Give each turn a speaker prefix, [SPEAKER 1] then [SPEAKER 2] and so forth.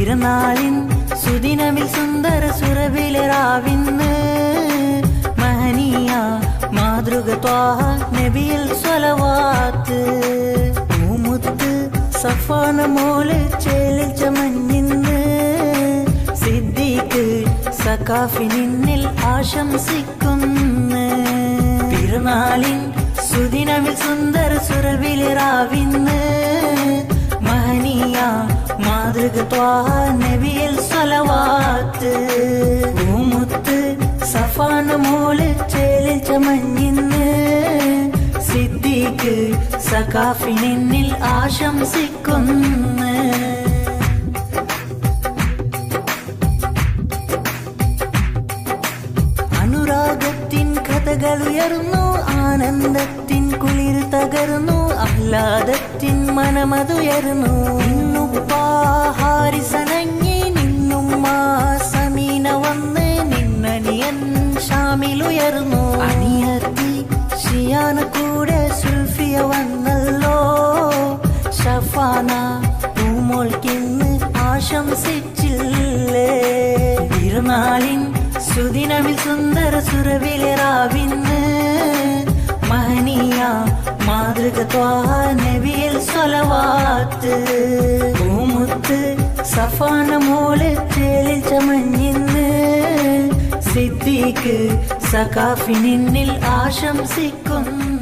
[SPEAKER 1] പിറന്നാളിൻ സുദിനമിൽ സുന്ദര സുരവിലറാവിന്ന് മഹനീയ മാതൃക ത്വാഹ നബിയിൽ സ്വലവാത്ത് മുത്ത് സഫാന മോള് ചേലിൽ ചമഞ്ഞിന്ന് സിദ്ദീഖ് സഖാഫി നിന്നിൽ ആശംസിക്കുന്നു പിറന്നാളിൻ സുദിനമിൽ സുന്ദര സുരവിലറാവിന്ന് മഹനീയ മാതൃക ത്വാഹ നബിയിൽ സ്വലവാത്ത് മുത്ത് സഫാന മോള് ചേലിൽ ചമഞ്ഞിന്ന് സിദ്ദീഖ് സഖാഫി നിന്നിൽ ആശംസിക്കുന്നു അനുരാഗത്തിൻ കഥകളുയർന്നു ആനന്ദത്തിൻ കുളിർ തകർന്നു ആഹ്ലാദത്തിൻ മനമതുയർന്നു ഹാരിസനങ്ങി നിന്നും സമീന വന്ന് നിന്നനിയൻ ഷാമിലുയർന്നു അണിയത്തി ഷിയാന കൂടെ സുൽഫിയ വന്നല്ലോ ഷഫാന പൂമോൾക്കിന്ന് ആശംസിച്ചില്ലേ പിറന്നാളിൻ സുദിനമിൽ സുന്ദര സുരവിലറാവിന്ന് മഹനീയ മാതൃക ത്വാഹ നബിയിൽ സ്വലവാത്ത് മുത്ത് സഫാന മോള് ചേലിൽ ചമഞ്ഞിന്ന് സിദ്ദീഖ് സഖാഫി നിന്നിൽ ആശംസിക്കുന്നു